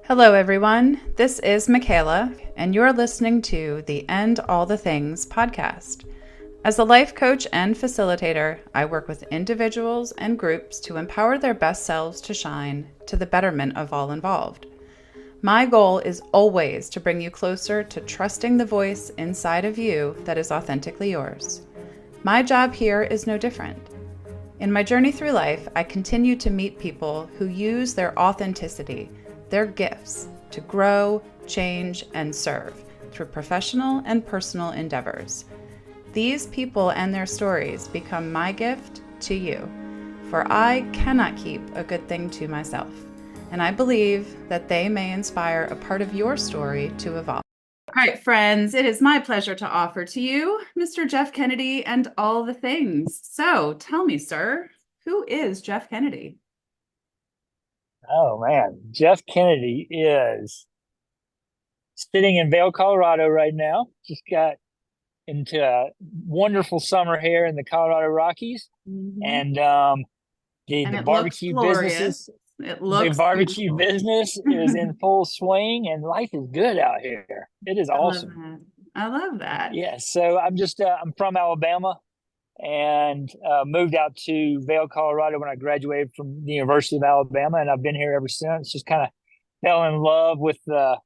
Hello, everyone. This is Michaela, and you're listening to the End All the Things podcast. As a life coach and facilitator, I work with individuals and groups to empower their best selves to shine to the betterment of all involved. My goal is always to bring you closer to trusting the voice inside of you that is authentically yours. My job here is no different. In my journey through life, I continue to meet people who use their authenticity, their gifts, to grow, change, and serve through professional and personal endeavors. These people and their stories become my gift to you, for I cannot keep a good thing to myself, and I believe that they may inspire a part of your story to evolve. All right, friends, it is my pleasure to offer to you Mr. Jeff Kennedy and all the things. So tell me, sir, who is Jeff Kennedy? Oh man, Jeff Kennedy is sitting in Vail, Colorado right now. Just got into a wonderful summer here in the Colorado Rockies, Mhm. and And the it looks barbecue glorious. businesses, It the looks barbecue beautiful. business is in full swing, and life is good out here. It is I love awesome. that. I love that. Yeah, so I'm from Alabama and moved out to Vail, Colorado when I graduated from the University of Alabama, and I've been here ever since. Just kind of fell in love with the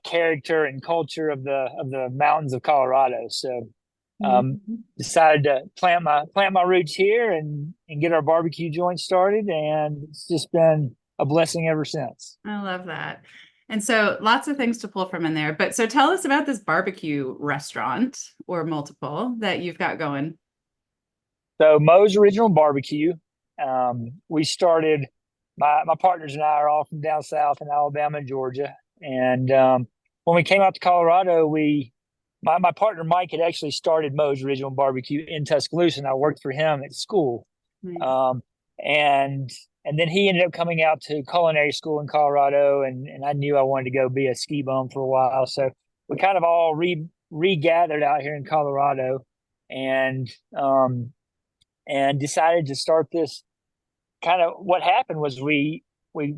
character and culture of the mountains of Colorado. So Mhm. decided to plant my roots here and get our barbecue joint started, and it's just been a blessing ever since. I love that. And so lots of things to pull from in there. But so tell us about this barbecue restaurant or multiple that you've got going. So Moe's Original Barbecue, we started. My partners and I are all from down south in Alabama and Georgia, and when we came out to Colorado, my partner Mike had actually started Moe's Original Barbecue in Tuscaloosa, and I worked for him at school. Nice. Um, and and then he ended up coming out to culinary school in Colorado, and I knew I wanted to go be a ski bum for a while, so we kind of all regathered out here in Colorado, and decided to start this. Kind of what happened was we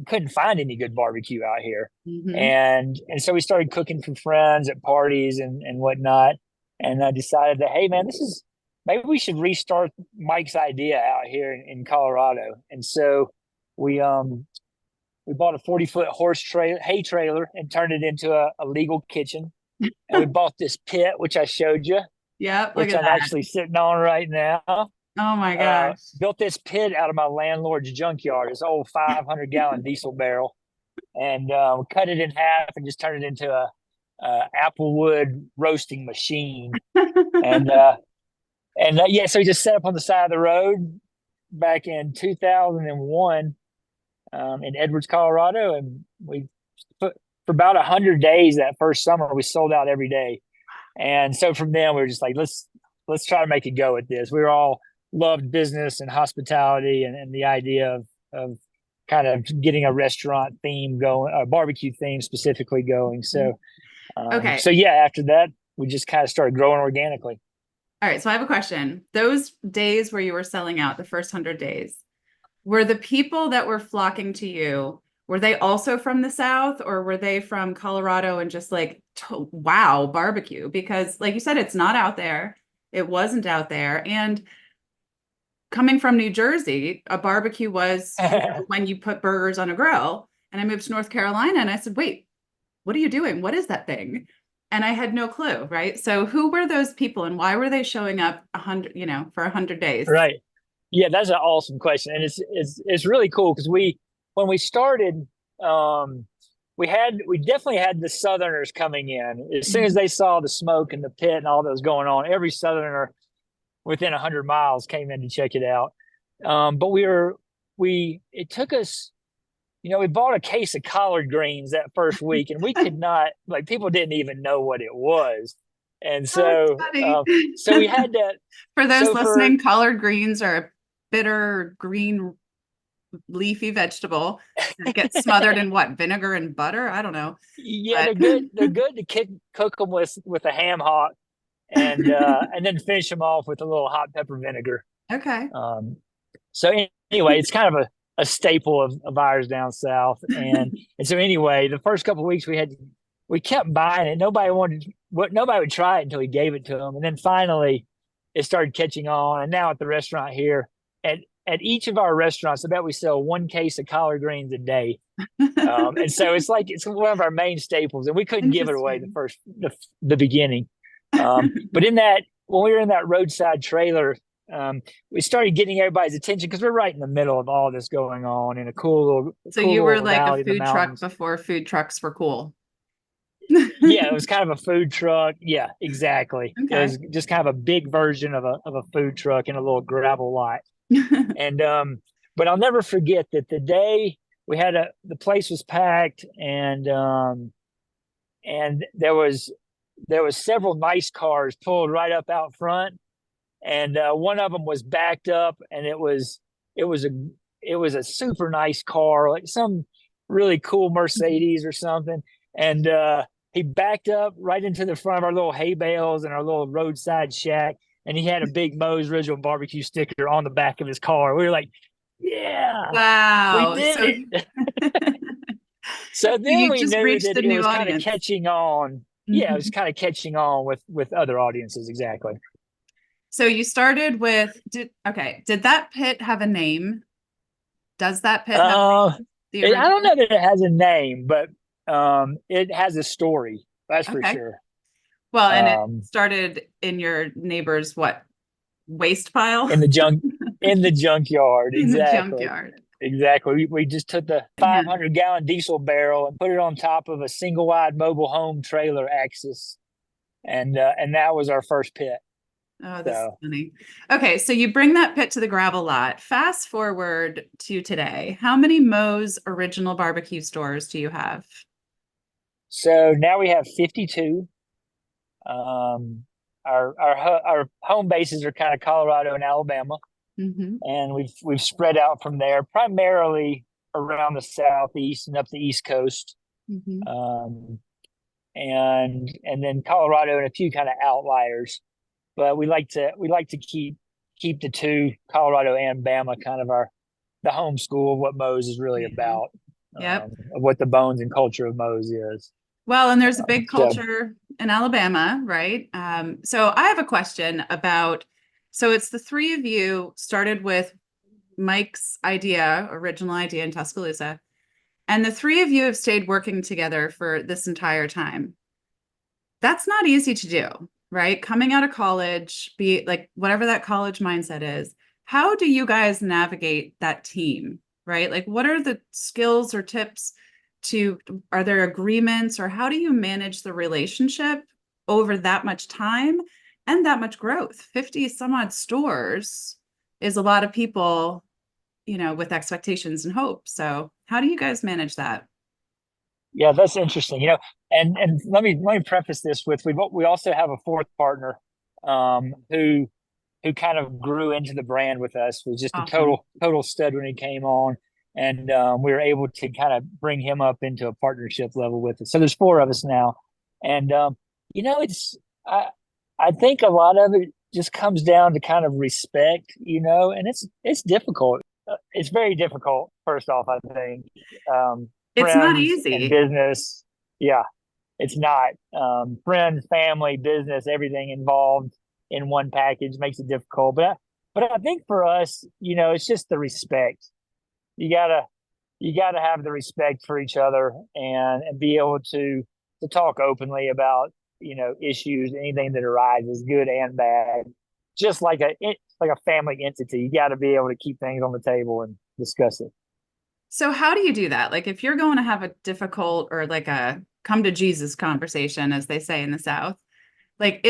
couldn't find any good barbecue out here, Hmm. and so we started cooking for friends at parties and whatnot, and I decided that, hey man, this is maybe we should restart Mike's idea out here in Colorado. And so we bought a 40-foot hay trailer and turned it into a legal kitchen, and we bought this pit which I showed you, Yep, look which at I'm that. actually sitting on right now. Oh my gosh. Built this pit out of my landlord's junkyard, this old 500-gallon diesel barrel, and cut it in half and just turned it into a applewood roasting machine. And yeah, so we just set up on the side of the road back in 2001 in Edwards, Colorado, and we put for about 100 days that first summer. We sold out every day, and so from then we were just like, let's try to make a go at this. We were all loved business and hospitality, and the idea of kind of getting a restaurant theme going, a barbecue theme specifically going. Okay. So yeah, after that, we just kind of started growing organically. All right. So I have a question. Those days where you were selling out, the first 100 days, were the people that were flocking to you, were they also from the South or were they from Colorado and just like, wow, barbecue? Because, like you said, it's not out there. It wasn't out there. And coming from New Jersey, a barbecue was, when you put burgers on a grill. And I moved to North Carolina and I said, wait, what are you doing? What is that thing? And I had no clue, right? So who were those people and why were they showing up 100, for 100 days? Right. Yeah, that's an awesome question, and it's really cool because when we started, um, we definitely had the Southerners coming in as soon as Mhm. they saw the smoke and the pit and all that was going on. Every Southerner within 100 miles came in to check it out. But we it took us, we bought a case of collard greens that first week, and we could not, like, people didn't even know what it was, and Oh, that's so funny. so we had to. For those So for listening, collard greens are a bitter green leafy vegetable that gets smothered in what, vinegar and butter? I don't know. Yeah, But they're good to cook them with a ham hock, and then finish them off with a little hot pepper vinegar. okay. Um, so anyway, it's kind of a staple of ours down south. And so anyway, the first couple of weeks we kept buying it. Nobody would try it until we gave it to them, and then finally it started catching on. And now at the restaurant here, at each of our restaurants, I bet we sell one case of collard greens a day. And so it's one of our main staples, and we couldn't give it away the beginning. But when we were in that roadside trailer, we started getting everybody's attention because we're right in the middle of all this going on in a cool you were like valley a food truck before food trucks were cool. Yeah, it was kind of a food truck. Yeah, exactly. Okay. It was just kind of a big version of a food truck in a little gravel lot. And but I'll never forget that the day the place was packed, and there was several nice cars pulled right up out front, and one of them was backed up, and it was a super nice car, like some really cool Mercedes or something, and he backed up right into the front of our little hay bales and our little roadside shack, and he had a big Moe's Original Barbecue sticker on the back of his car. We were like, yeah, wow, we did it. So then we knew that it was kind of catching on. Mm-hmm. Yeah, it was kind of catching on with other audiences. Exactly. So you started with, did that pit have a name? Does that pit have a name? I don't know that it has a name, but it has a story. That's for sure. Well, and it started in your neighbor's waste pile? In the junkyard. Exactly. In the junkyard. Exactly. We just took the 500-gallon diesel barrel and put it on top of a single-wide mobile home trailer axis, and that was our first pit. Oh, that's funny. Okay, so you bring that pit to the gravel lot. Fast forward to today. How many Moe's Original Barbecue stores do you have? So now we have 52. Our home bases are kind of Colorado and Alabama. Mm-hmm. And we've spread out from there, primarily around the southeast and up the East Coast. Mm-hmm. And then Colorado and a few kind of outliers. But we like to keep the two, Colorado and Bama, kind of the home school of what Moe's is really about. Yep. Of what the bones and culture of Moe's is. Well, and there's a big culture in Alabama, right? So I have a question about, so it's the three of you started with Mike's original idea in Tuscaloosa, and the three of you have stayed working together for this entire time. That's not easy to do, right? Coming out of college, be like whatever that college mindset is, how do you guys navigate that team, right? Like, what are the skills or tips are there agreements, or how do you manage the relationship over that much time and that much growth? 50 some odd stores is a lot of people, with expectations and hope. So how do you guys manage that? Yeah, that's interesting. And let me preface this with we also have a fourth partner who kind of grew into the brand with us, was just awesome. a total stud when he came on. And we were able to kind of bring him up into a partnership level with us. So there's 4 of us now. And, I think a lot of it just comes down to kind of respect, and it's difficult. It's very difficult, first off, I think. It's not easy. Business. Yeah, it's not. Friends, family, business, everything involved in one package makes it difficult. But I think for us, it's just the respect. You gotta have the respect for each other and be able to talk openly about issues, anything that arises, good and bad. Just like a family entity, you got to be able to keep things on the table and discuss it. So how do you do that? Like, if you're going to have a difficult or like a come to Jesus conversation, as they say in the South, like,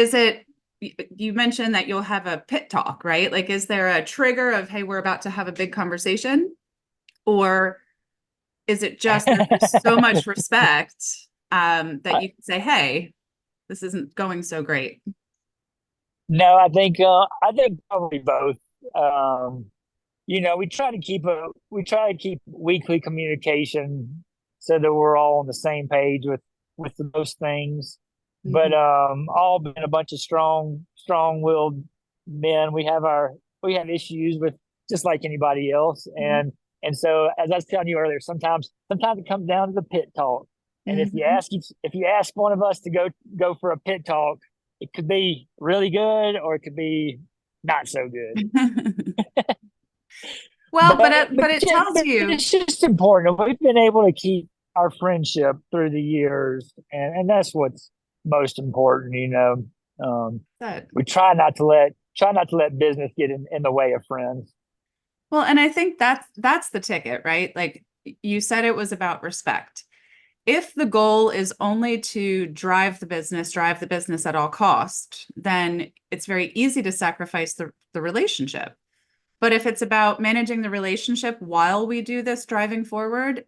you mentioned that you'll have a pit talk, right? Like, is there a trigger of, hey, we're about to have a big conversation? Or is it just there's so much respect that you can say, hey, this isn't going so great? No, I think probably both. We try to keep weekly communication so that we're all on the same page with most things. Mm-hmm. But all been a bunch of strong-willed men. We have issues with just like anybody else, and And so, as I was telling you earlier, sometimes it comes down to the pit talk. And Hmm. if you ask one of us to go for a pit talk, it could be really good or it could be not so good. Well, but it tells But you it's just important. We've been able to keep our friendship through the years, and that's what's most important. Um, that. we try not to let business get in the way of friends. Well, and I think that's the ticket, right? Like you said, it was about respect. If the goal is only to drive the business at all cost, then it's very easy to sacrifice the relationship. But if it's about managing the relationship while we do this driving forward,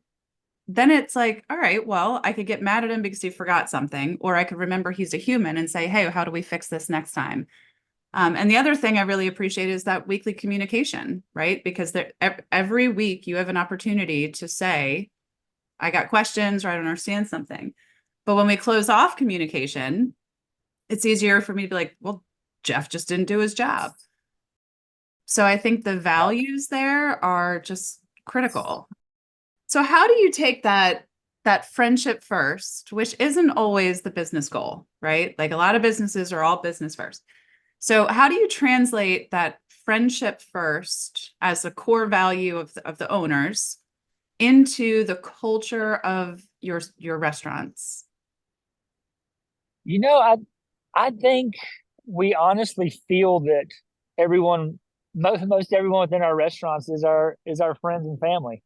then it's like, all right, well, I could get mad at him because he forgot something, or I could remember he's a human and say, hey, how do we fix this next time? And the other thing I really appreciate is that weekly communication, right? Because every week you have an opportunity to say, I got questions or I don't understand something. But when we close off communication, it's easier for me to be like, well, Jeff just didn't do his job. So I think the Yeah. values there are just critical. So how do you take that friendship first, which isn't always the business goal, right? Like a lot of businesses are all business first. So how do you translate that friendship first as a core value of the owners into the culture of your restaurants? You know, I think we honestly feel that everyone, most everyone within our restaurants is our friends and family.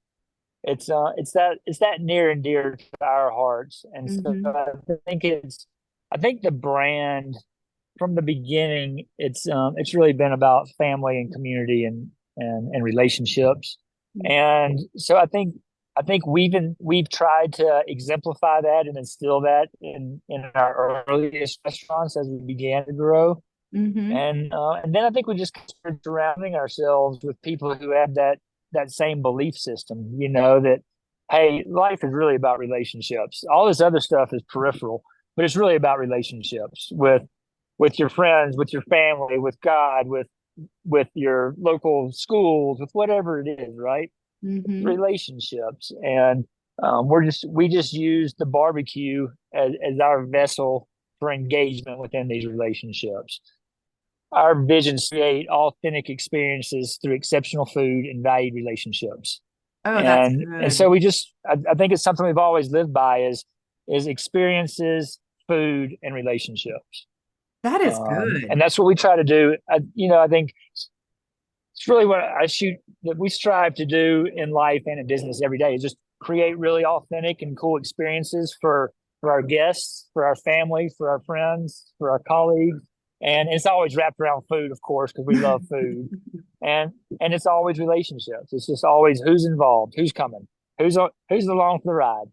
It's that near and dear to our hearts, and so Hmm. I think the brand from the beginning, it's really been about family and community and relationships. And so I think we've tried to exemplify that and instill that in our earliest restaurants as we began to grow. Hmm. And then I think we just started surrounding ourselves with people who have that same belief system, that hey, life is really about relationships. All this other stuff is peripheral, but it's really about relationships with your friends, with your family, with God, with your local schools, with whatever it is, right? Hmm. Relationships, and we just use the barbecue as our vessel for engagement within these relationships. Our visions create authentic experiences through exceptional food and valued relationships. Oh, that's And so good. I think it's something we've always lived by is experiences, food, and relationships. That is And good. that's what we try to do. I think it's really what I shoot that we strive to do in life and in business every day is just create really authentic and cool experiences for our guests, for our family, for our friends, for our colleagues. And it's always wrapped around food, of course, because we love food. And and it's always relationships. It's just always who's involved, who's coming, who's along for the ride.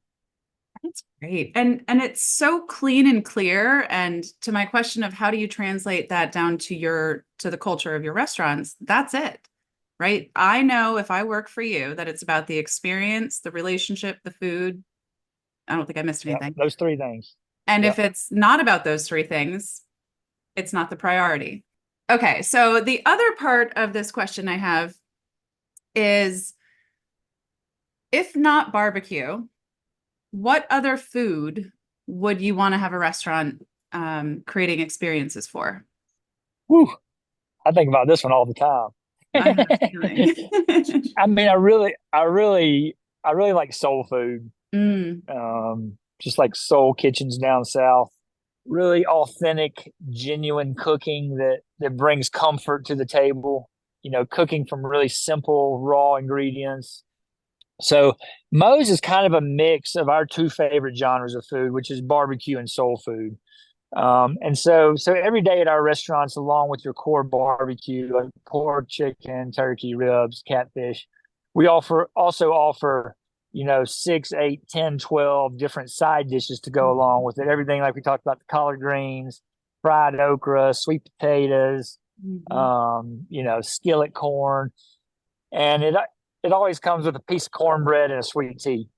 That's great. And it's so clean and clear. And to my question of how do you translate that down to to the culture of your restaurants, that's it. Right? I know if I work for you that it's about the experience, the relationship, the food. I don't think I missed Yeah, anything. those three things. And Yeah. if it's not about those three things, it's not the priority. Okay, so the other part of this question I have is if not barbecue, what other food would you want to have a restaurant creating experiences for? Whew, I think about this one all the time. I have a feeling. I mean, I really like soul food. Mm. Just like soul kitchens down south. Really authentic, genuine cooking that brings comfort to the table. Cooking from really simple raw ingredients. So Moe's is kind of a mix of our two favorite genres of food, which is barbecue and soul food. And so every day at our restaurants, along with your core barbecue, like pork, chicken, turkey, ribs, catfish, we also offer, 6, 8, 10, 12 different side dishes to go along with it. Everything like we talked about the collard greens, fried okra, sweet potatoes, Mhm. skillet corn, and it always comes with a piece of cornbread and a sweet tea.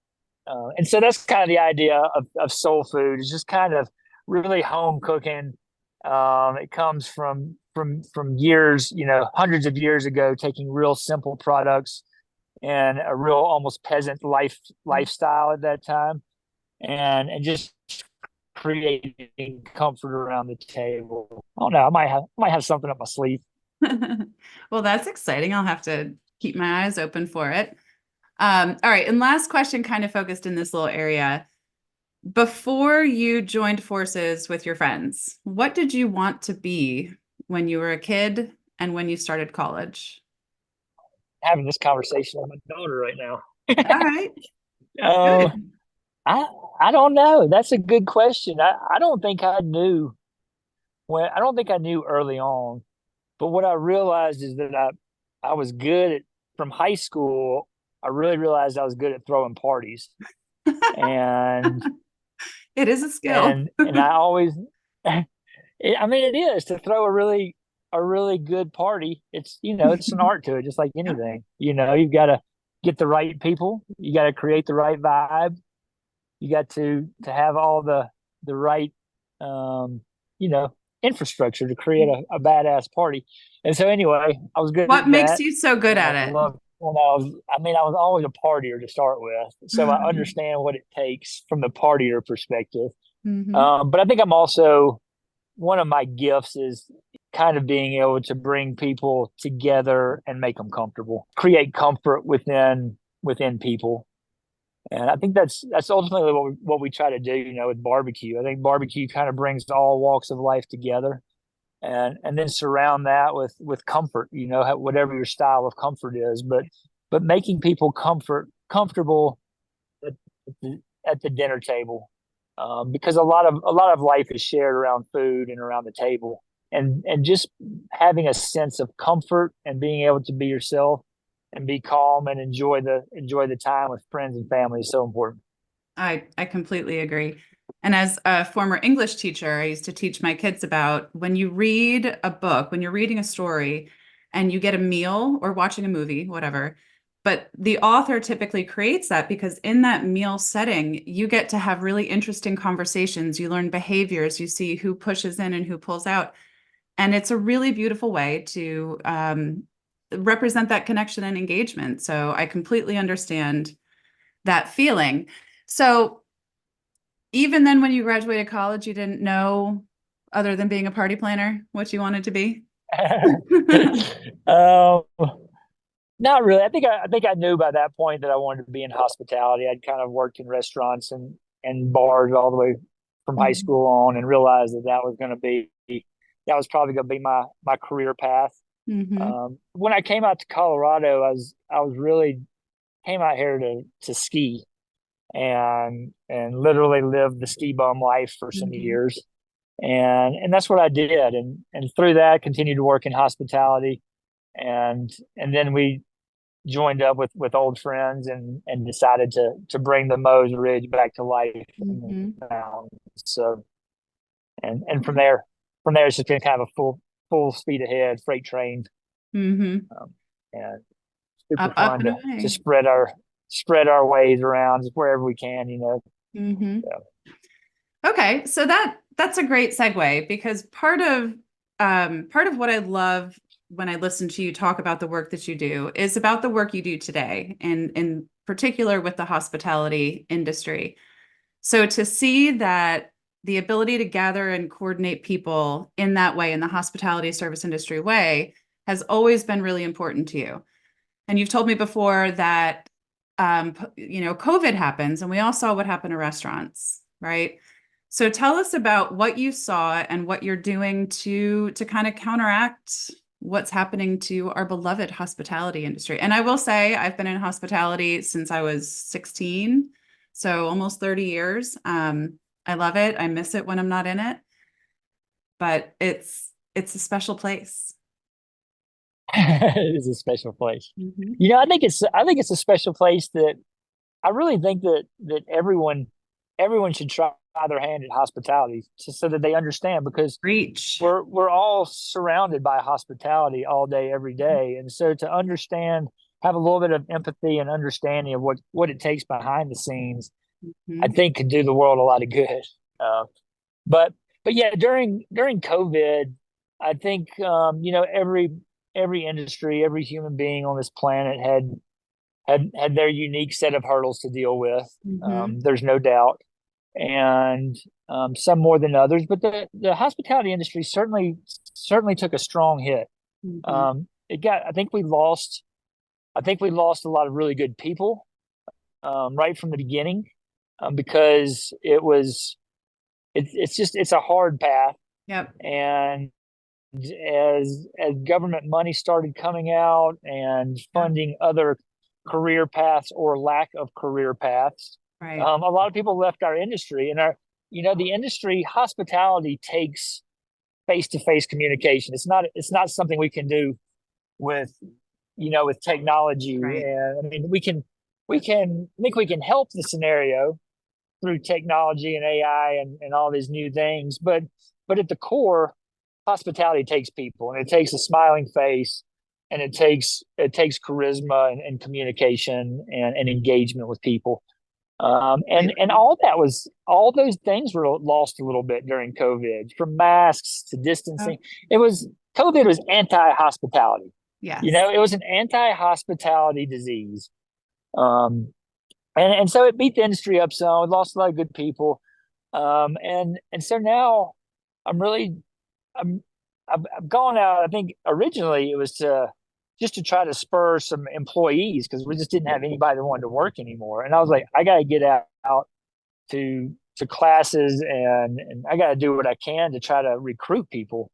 And so that's kind of the idea of soul food. It's just kind of really home cooking. It comes from years, hundreds of years ago, taking real simple products and a real almost peasant lifestyle at that time, and just creating comfort around the table. I don't know. I might have something up my sleeve. Well, that's exciting. I'll have to keep my eyes open for it. All right. And last question, kind of focused in this little area. Before you joined forces with your friends, what did you want to be when you were a kid and when you started college? Having this conversation with my daughter right now. All right. Uh, Good. I I don't know. That's a good question. I don't think I knew I don't think I knew early on. But what I realized is that I was good at from high school. I really realized I was good at throwing parties, and It is a skill. and I always, I mean, it is to throw a really good party. It's it's an art to it, just like Yep. anything. You've got to get the right people. You got to create the right vibe. You got to have all the right um, you know infrastructure to create a badass party. And so anyway, I was good What at makes that, you so good and I at it? love when I was always a partier to start with, so I understand what it takes from the partier perspective. Hmm. But I think I'm also one of my gifts is kind of being able to bring people together and make them comfortable, create comfort within people. And I think that's ultimately what we try to do, with barbecue. I think barbecue kind of brings all walks of life together, and then surround that with comfort, whatever your style of comfort is, but making people comfortable at, at the dinner table, because a lot of life is shared around food and around the table, and just having a sense of comfort and being able to be yourself and be calm and enjoy the time with friends and family is so important. I completely agree. And as a former English teacher, I used to teach my kids about when you read a book, when you're reading a story and you get a meal or watching a movie, whatever, but the author typically creates that because in that meal setting, you get to have really interesting conversations. You learn behaviors, you see who pushes in and who pulls out. And it's a really beautiful way to represent that connection and engagement. So I completely understand that feeling. So even then, when you graduated college, you didn't know, other than being a party planner, what you wanted to be? um, Not really. I think I knew by that point that I wanted to be in hospitality. I'd kind of worked in restaurants and bars all the way from high Mhm. school on, and realized that was probably going to be my career path. Mhm. When I came out to Colorado, I was really came out here to ski and literally live the ski bum life for some Mhm. years, and that's what I did, and through that continued to work in hospitality, and then we joined up with old friends and decided to bring the Mose Ridge back to life in Mhm. the mountains. So and from there it's just been kind of a full speed ahead freight train, Mhm. and super Up fun and to away. spread our ways around just wherever we can. Mhm. So. Okay, so that's a great segue because part of what I love when I listen to you talk about the work that you do is about the work you do today, and in particular with the hospitality industry. So to see that the ability to gather and coordinate people in that way, in the hospitality service industry way, has always been really important to you. And you've told me before that, COVID happens, and we all saw what happened to restaurants, right? So tell us about what you saw and what you're doing to kind of counteract what's happening to our beloved hospitality industry. And I will say I've been in hospitality since I was 16, so almost 30 years. I love it. I miss it when I'm not in it, but it's a special place. It is a special place. Mhm. I think it's a special place that I really think that everyone should try their hand at hospitality, so that they understand, because Reach. we're all surrounded by hospitality all day every day, and so to understand, have a little bit of empathy and understanding of what it takes behind the scenes, I Mhm. think could do the world a lot of good. uh, but but yeah, during COVID, I think every industry, every human being on this planet had their unique set of hurdles to deal with. Mm-hmm. There's no doubt, and some more than others. But the hospitality industry certainly took a strong hit. Mm-hmm. It got. I think we lost a lot of really good people right from the beginning because it's a hard path, Yep. and as government money started coming out and Yep. funding other career paths or lack of career paths, Right. a lot of people left our industry. And the industry, hospitality, takes face-to-face communication. It's not something we can do with with technology. Right. And I mean, I think we can help the scenario through technology and AI and all these new things. But at the core, hospitality takes people, and it takes a smiling face, and it takes charisma and communication and engagement with people. And all those things were lost a little bit during COVID, from masks to Oh, distancing. COVID was anti-hospitality. yes. It was an anti-hospitality disease. Um, and so it beat the industry up some. We lost a lot of good people. And so now I'm really I'm I've gone out. I think originally it was to try to spur some employees because we just didn't have anybody that wanted to work anymore. And I was like, I got to get out to classes, and I got to do what I can to try to recruit people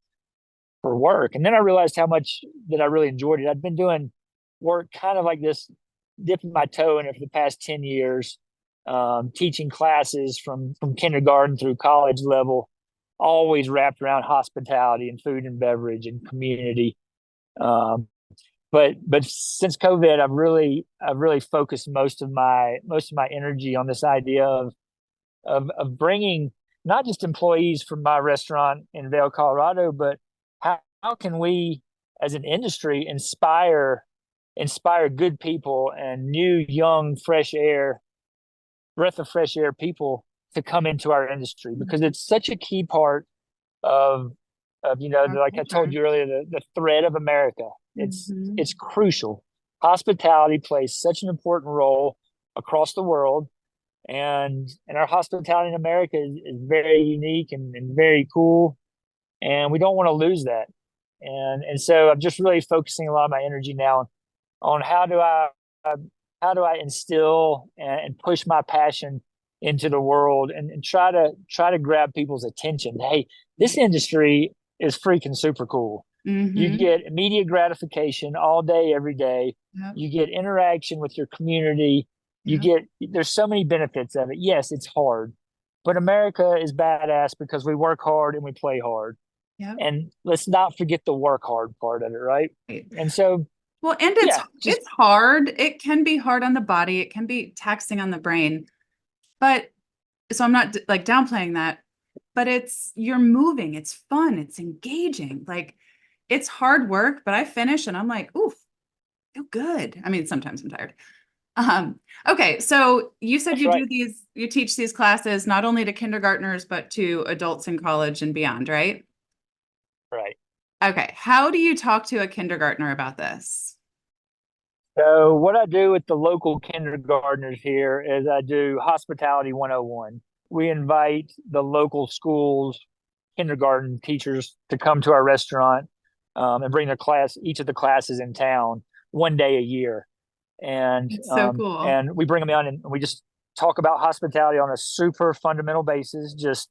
for work. And then I realized how much that I really enjoyed it. I'd been doing work kind of like this, dipping my toe in it for the past 10 years, teaching classes from kindergarten through college level, always wrapped around hospitality and food and beverage and community. Um, but since COVID, I've really focused most of my energy on this idea of bringing not just employees from my restaurant in Vail, Colorado, but how can we as an industry inspire good people and new, young, breath of fresh air people to come into our industry, because it's such a key part of Our like I told culture. you earlier, the thread of America. It's Mm-hmm. it's crucial. Hospitality plays such an important role across the world, and our hospitality in America is very unique and very cool, and we don't want to lose that. And so I'm just really focusing a lot of my energy now on how do I instill and push my passion into the world, and try to grab people's attention. Hey, this industry is freaking super cool. You Mm-hmm. get immediate gratification all day, every day. Yep. You get interaction with your community. Yep. There's so many benefits of it. Yes, it's hard, but America is badass because we work hard and we play hard. Yep. And let's not forget the work hard part of it, right? Right. And so, Well, and yeah, just it's hard. It can be hard on the body. It can be taxing on the brain. But so I'm not like downplaying that, but you're moving. It's fun. It's engaging. Like it's hard work, but I finish and I'm like, oof, feel good. I mean, sometimes I'm tired. Okay, so you said that's right, you teach these classes not only to kindergartners, but to adults in college and beyond, right? right. Okay, how do you talk to a kindergartner about this? So what I do with the local kindergartners here is I do hospitality 101. We invite the local schools, kindergarten teachers to come to our restaurant, and bring each of the classes in town one day a year. And It's so cool. and we bring them in and we just talk about hospitality on a super fundamental basis. Just,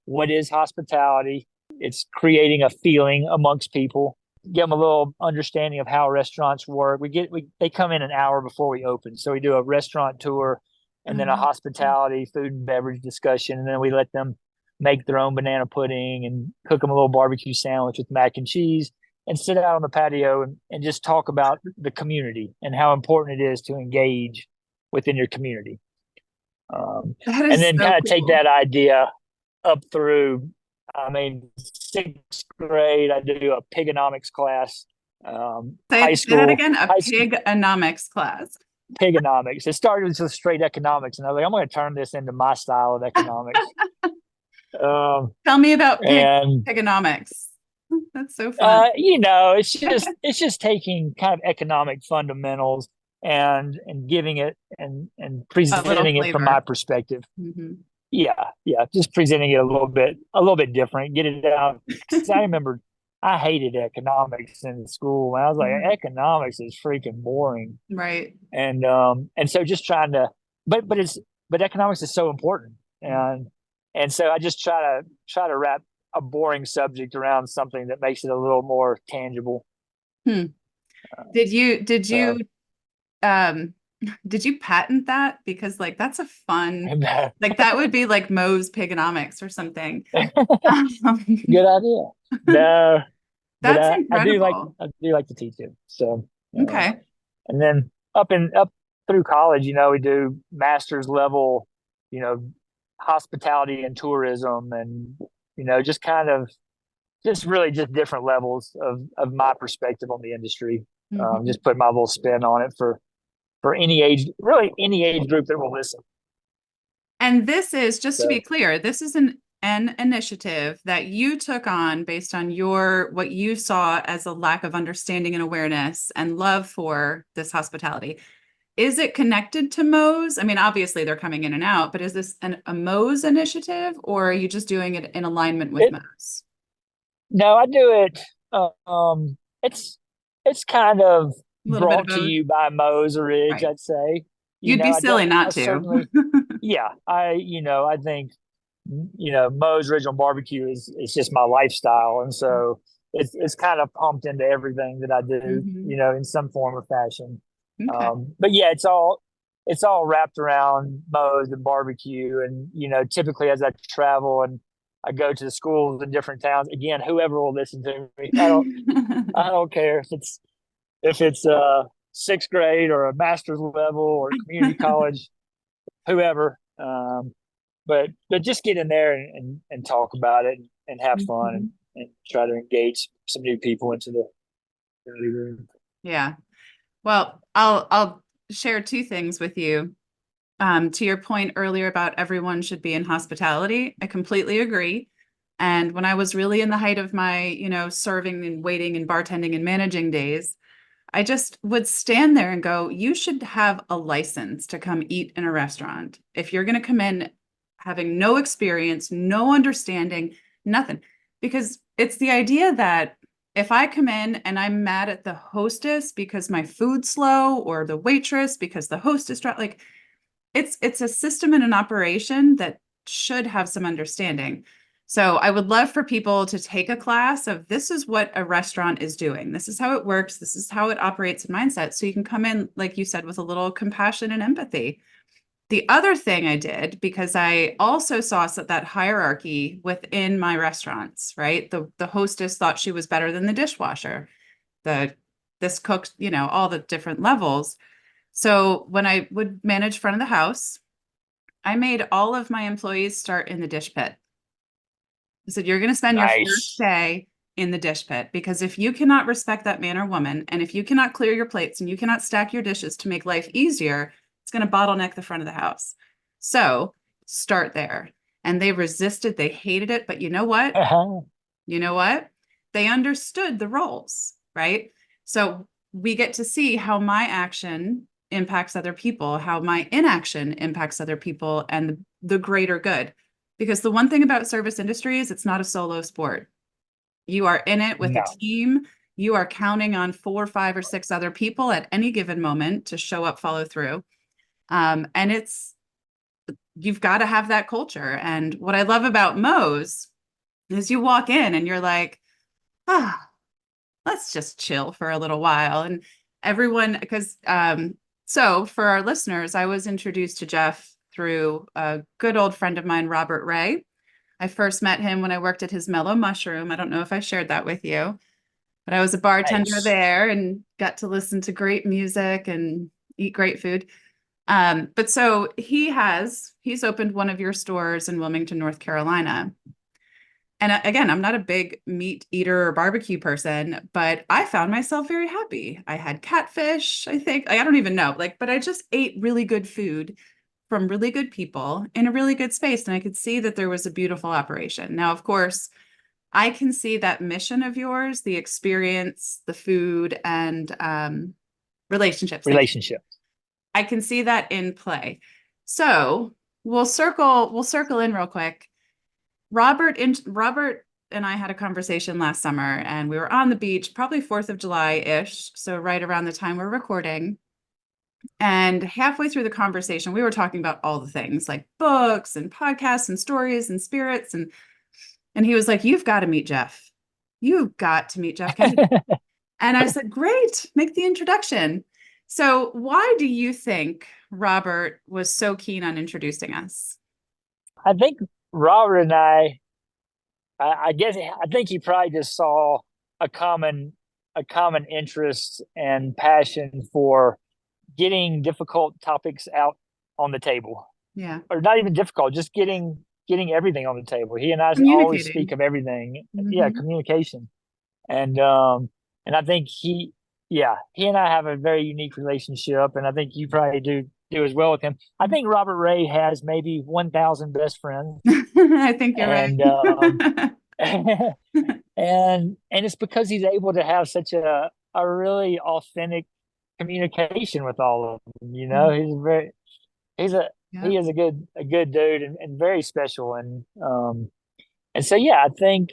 what is hospitality? It's creating a feeling amongst people. Give them a little understanding of how restaurants work. They come in an hour before we open, so we do a restaurant tour and then a Um, hospitality food and beverage discussion, and then we let them make their own banana pudding and cook them a little barbecue sandwich with mac and cheese, and sit out on the patio and just talk about the community and how important it is to engage within your community. Um, that and is then so kind of take cool. that idea up through, I mean, sixth grade, I do a pigonomics class. Say, say that again, a High school pigonomics class. pigonomics. It started with just straight economics, and I was like, I'm going to turn this into my style of economics. Um, Tell me about and pigonomics. That's so fun. it's just taking kind of economic fundamentals and giving it and A little presenting it from my flavor. perspective. Hmm. Yeah, just presenting it a little bit different, get it out. Because I remember I hated economics in school, and I was like, economics is freaking boring. Right. And so just trying to, but it's but economics is so important, and so I just try to wrap a boring subject around something that makes it a little more tangible. Hmm. Did you did So you um did you patent that? Because like that's a fun, like that would be like Moe's Pigonomics or something. good idea. No, but That's I incredible. do like to teach it. So Okay. and then up through college, we do master's level, you know, hospitality and tourism, and just kind of just really just different levels of my perspective on the industry. Mhm. Just put my little spin on it for any age, really any age group that will listen. And this is, just to be So clear, this is an initiative that you took on based on your what you saw as a lack of understanding and awareness and love for this hospitality. Is it connected to Moe's? I mean, obviously they're coming in and out, but is this a Moe's initiative or are you just doing it in alignment with it Moe's? no, I do it. It's kind of A little bit of brought to both. you by Mose Ridge, Right. I'd say. You'd be I silly don't. I not to. certainly, yeah. I think Moe's Original Barbecue is just my lifestyle, and so it's kind of pumped into everything that I do, Mhm. in some form or fashion. Okay. But yeah, it's all wrapped around Moe's and barbecue, and typically as I travel and I go to the schools in different towns. Again, whoever will listen to me, I don't care if it's sixth grade or a master's level or community college, whoever. But just get in there and talk about it and have fun and, Mhm. and try to engage some new people into the study room. Yeah. Well, I'll share two things with you. To your point earlier about everyone should be in hospitality, I completely agree. And when I was really in the height of my, serving and waiting and bartending and managing days, I just would stand there and go, you should have a license to come eat in a restaurant. If you're going to come in having no experience, no understanding, nothing. Because it's the idea that if I come in and I'm mad at the hostess because my food's slow or the waitress because the host is like it's a system and an operation that should have some understanding. So I would love for people to take a class of this is what a restaurant is doing. This is how it works. This is how it operates in mindset. So you can come in, like you said, with a little compassion and empathy. The other thing I did, because I also saw that hierarchy within my restaurants, right? The hostess thought she was better than the dishwasher. The this cook, all the different levels. So when I would manage front of the house, I made all of my employees start in the dish pit. I said, you're going to spend your first Nice. day in the dish pit because if you cannot respect that man or woman, and if you cannot clear your plates and you cannot stack your dishes to make life easier, it's going to bottleneck the front of the house. So start there. And they resisted, they hated it. But you know what? You know what? They understood the roles, right? So we get to see how my action impacts other people, how my inaction impacts other people, and the greater good. Because the one thing about service industry is it's not a solo sport. You are in it with a No. team. You are counting on 4, 5, or 6 other people at any given moment to show up, follow through. And you've got to have that culture. And what I love about Moe's is you walk in and you're like, ah, let's just chill for a little while. And everyone, because so for our listeners, I was introduced to Jeff through a good old friend of mine, Robert Ray. I first met him when I worked at his Mellow Mushroom. I don't know if I shared that with you, but I was a bartender Nice. there and got to listen to great music and eat great food. But so he's opened one of your stores in Wilmington, North Carolina. And again, I'm not a big meat eater or barbecue person, but I found myself very happy. I had catfish, I think. I don't even know, but I just ate really good food from really good people in a really good space. And I could see that there was a beautiful operation. Now, of course, I can see that mission of yours, the experience, the food, and Relationships. Thank you. relationship. I can see that in play. So we'll circle in real quick. Robert and I had a conversation last summer, and we were on the beach, probably 4th of July-ish, so right around the time we're recording. And halfway through the conversation, we were talking about all the things like books and podcasts and stories and spirits. And he was like, "You've got to meet Jeff. You've got to meet Jeff Kennedy." And I said, "Great, make the introduction." So why do you think Robert was so keen on introducing us? I think Robert and I guess I think he probably just saw a common a common interest and passion for getting difficult topics out on the table, Yeah. or not even difficult, just getting everything on the table. He and I always speak Communicating. of everything. Yeah, Hmm. communication, and I think he and I have a very unique relationship, and I think you probably do as well with him. I think Robert Ray has maybe 1,000 best friends, I think you're right. and and it's because he's able to have such a really authentic communication with all of them. You know, he's a Yeah. he is a good dude, and very special, and so yeah, I think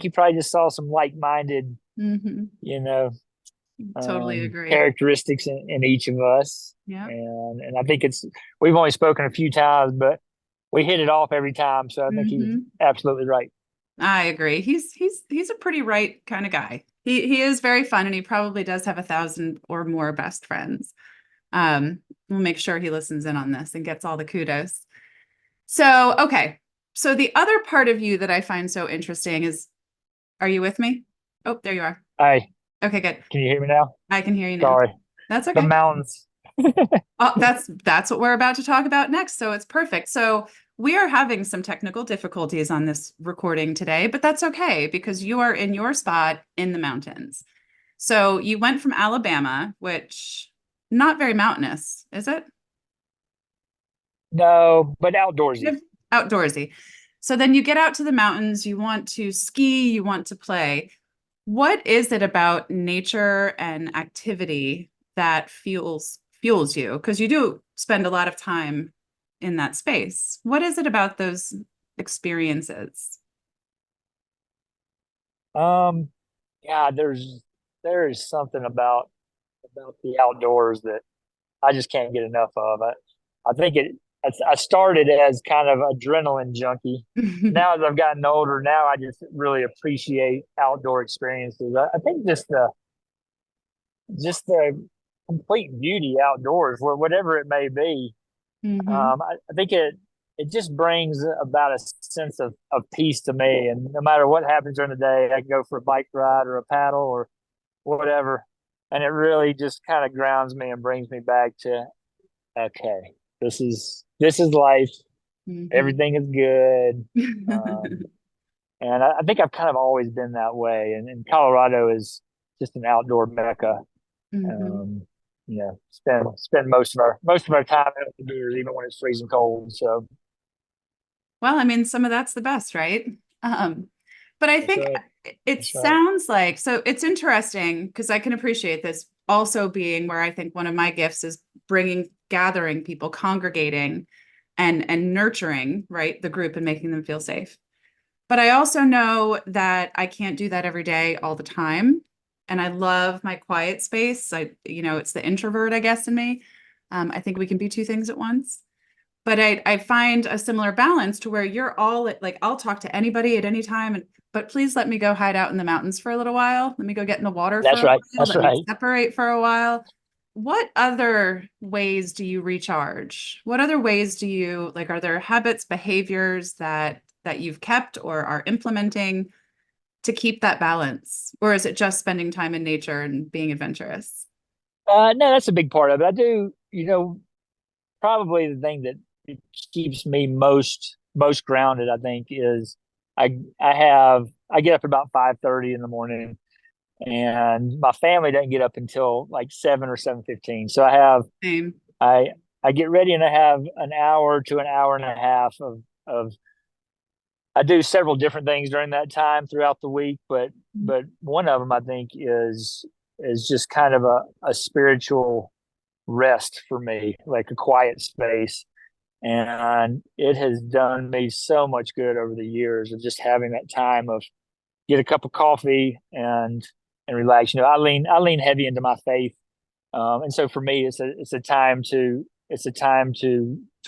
he probably just saw some like minded, Hmm. you know, Totally agree. characteristics in each of us, Yeah. and I think it's we've only spoken a few times, but we hit it off every time. So I think he's Hmm. absolutely right. I agree. He's a pretty right kind of guy. He is very fun, and he probably does have 1,000 or more best friends. We'll make sure he listens in on this and gets all the kudos. So, okay. So the other part of you that I find so interesting is, are you with me? Oh, there you are. Hi, Okay, good. can you hear me now? I can hear you now. Sorry, That's the okay. mountains. Oh, that's what we're about to talk about next, so it's perfect. So we are having some technical difficulties on this recording today, but that's okay because you are in your spot in the mountains. So you went from Alabama, which not very mountainous, is it? No, but outdoorsy. Outdoorsy. So then you get out to the mountains, you want to ski, you want to play. What is it about nature and activity that fuels you? Because you do spend a lot of time in that space. What is it about those experiences? Um, yeah, there is something about the outdoors that I just can't get enough of. I think I started as kind of adrenaline junkie. Now as I've gotten older, now I just really appreciate outdoor experiences. I think just the complete beauty outdoors, whatever it may be. Hmm. I think it just brings about a sense of peace to me. And no matter what happens during the day, I can go for a bike ride or a paddle or whatever, and it really just kind of grounds me and brings me back to okay, this is life. Hmm. Everything is good. Um, and I think I've kind of always been that way. And Colorado is just an outdoor mecca. Hmm. Um, you know, spend most of our time outdoors, even when it's freezing cold. So Well, I mean, some of that's the best, right? But I that's think right. it That's right. sounds like so it's interesting because I can appreciate this also being where I think one of my gifts is gathering people, congregating and nurturing, right, the group and making them feel safe. But I also know that I can't do that every day all the time. And I love my quiet space. It's the introvert, I guess, in me. I think we can be two things at once. But I find a similar balance to where you're all like, I'll talk to anybody at any time, but please let me go hide out in the mountains for a little while. Let me go get in the water for That's a right. while. That's Let me right. separate for a while. What other ways do you recharge? What other ways do you like? Are there habits, behaviors that you've kept or are implementing to keep that balance? Or is it just spending time in nature and being adventurous? No, that's a big part of it. I do, probably the thing that keeps me most grounded, I think, is I get up at about 5:30 in the morning, and my family doesn't get up until like 7 or 7:15. So Same. I I get ready, and I have an hour to an hour and a half of I do several different things during that time throughout the week, but one of them I think is just kind of a spiritual rest for me, like a quiet space. And it has done me so much good over the years of just having that time of get a cup of coffee and relax. I lean heavy into my faith, and so for me, it's a time to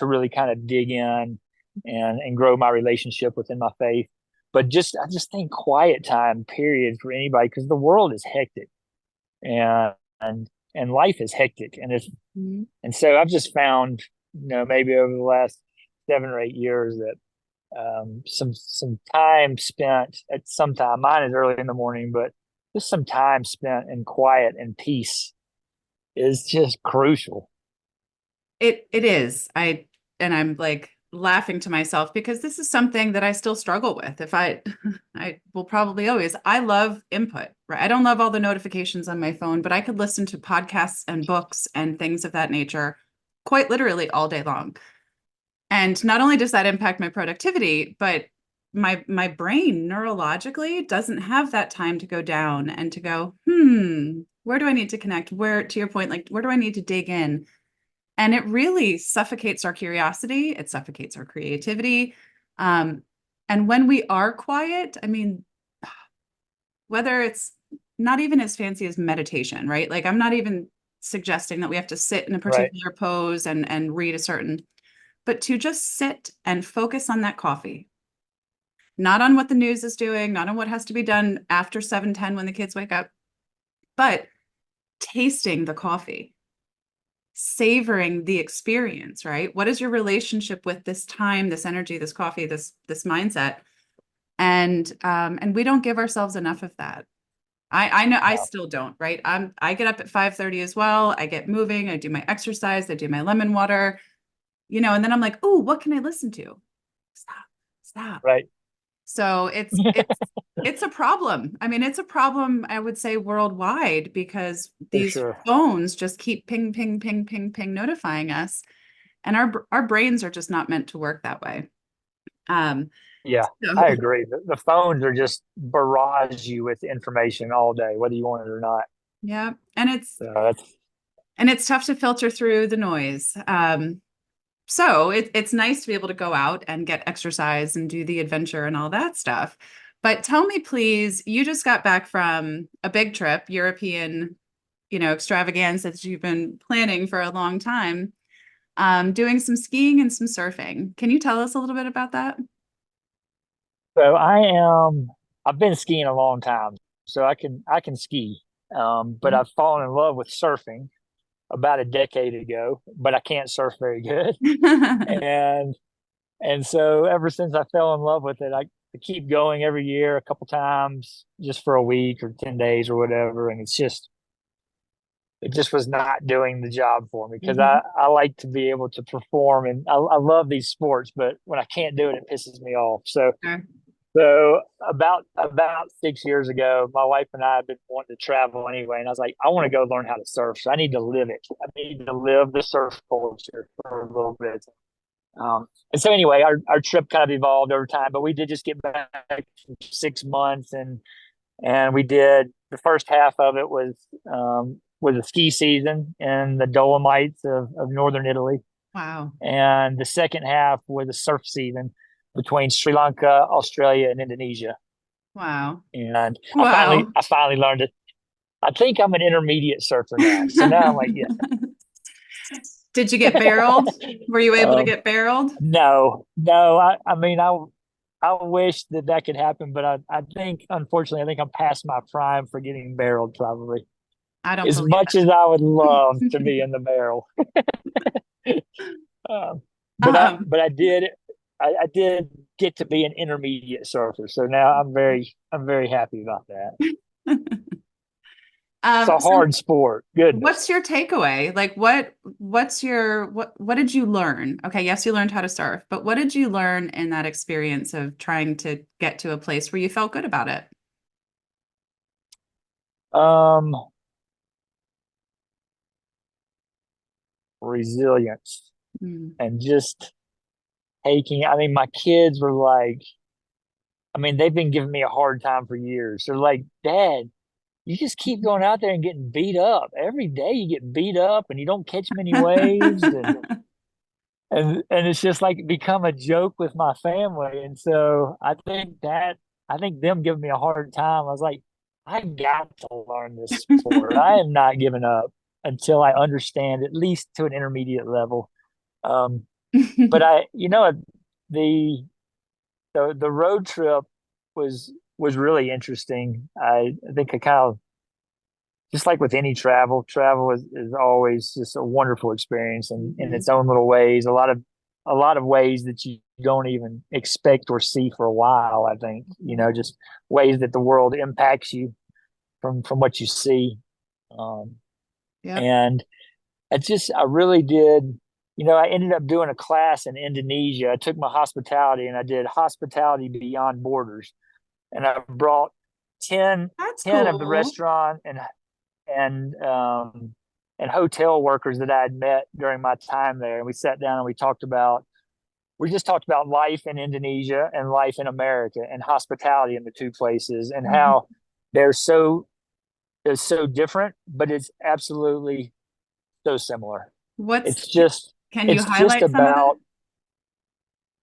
really kind of dig in and grow my relationship within my faith. But I just think quiet time, period, for anybody, because the world is hectic and and life is hectic, Mhm. and so I've just found, maybe over the last 7 or 8 years that some time spent at some time. Mine is early in the morning, but just some time spent in quiet and peace is just crucial. It is. I'm like laughing to myself because this is something that I still struggle with. If I I will probably always I love input, right? I don't love all the notifications on my phone, but I could listen to podcasts and books and things of that nature quite literally all day long. And not only does that impact my productivity, but my brain neurologically doesn't have that time to go down and to go, where do I need to connect? Where, to your point, like where do I need to dig in? And it really suffocates our curiosity, it suffocates our creativity. Um, and when we are quiet, I mean, whether it's not even as fancy as meditation, right? Like I'm not even suggesting that we have to sit in a Right. particular pose and read a certain, but to just sit and focus on that coffee, not on what the news is doing, not on what has to be done after 7:10 when the kids wake up, but tasting the coffee, savoring the experience, right? What is your relationship with this time, this energy, this coffee, this mindset? And we don't give ourselves enough of that. I know I No. still don't, right? I get up at 5:30 as well. I get moving, I do my exercise, I do my lemon water, and then I'm like, oh, what can I listen to? Stop, stop. Right. So it's a problem. I mean, it's a problem, I would say, worldwide because For these sure. phones just keep ping, ping, ping, ping, ping notifying us, and our brains are just not meant to work that way. Um, Yeah, I so agree. The phones are just barrage you with information all day, whether you want it or not. yeah, and it's So that's and it's tough to filter through the noise. So it's nice to be able to go out and get exercise and do the adventure and all that stuff. But tell me, please, you just got back from a big trip, European, extravaganza that you've been planning for a long time, doing some skiing and some surfing. Can you tell us a little bit about that? so I've been skiing a long time, so I can ski. But I've fallen in love with surfing about a decade ago, but I can't surf very good. And and so ever since I fell in love with it, I keep going every year a couple times just for a week or 10 days or whatever. And it just was not doing the job for me because Mhm. I like to be able to perform and I love these sports, but when I can't do it, it pisses me off. So Sure. so about 6 years ago, my wife and I have been wanting to travel anyway, and I was like, I want to go learn how to surf. So I need to live it. I need to live the surf culture for a little bit. And so anyway, our trip kind of evolved over time, but we did just get back for 6 months, and we did the first half of it was a ski season in the Dolomites of northern Italy, Wow. and the second half was a surf season between Sri Lanka, Australia, and Indonesia. Wow. And I finally Wow. I finally learned it. I think I'm an intermediate surfer now. So now I'm like, Did you get barreled? Were you able to um, get barreled? no, no. I mean, I wish that could happen, but I think, unfortunately, I think I'm past my prime for getting barreled, probably. I don't As believe much as I would love to that. be in the barrel, um, Um, but I did get to be an intermediate surfer, so now I'm very happy about that. It's a so hard sport, goodness. what's your takeaway? Like what did you learn? Okay, yes, you learned how to surf, but what did you learn in that experience of trying to get to a place where you felt good about it? Um, Resilience Mm. and just taking. I mean, my kids were like, I mean, they've been giving me a hard time for years. They're like, Dad, you just keep going out there and getting beat up every day. You get beat up and you don't catch many waves, and it's just like become a joke with my family. And so I think them giving me a hard time. I was like, I got to learn this sport. I am not giving up until I understand at least to an intermediate level. Um, but the the road trip was really interesting. I think I kind of just like with any travel is always just a wonderful experience in its own little ways. A lot of ways that you don't even expect or see for a while. I think, just ways that the world impacts you from what you see. Um, Yep. and I really did. I ended up doing a class in Indonesia. I took my hospitality and I did hospitality beyond borders, and I brought 10, That's 10 of the cool. restaurant and um, and hotel workers that I had met during my time there. And we sat down and we just talked about life in Indonesia and life in America and hospitality in the two places and Mhm. how they're so different, but it's absolutely so similar. What's, It's just can you it's just highlight some of that? about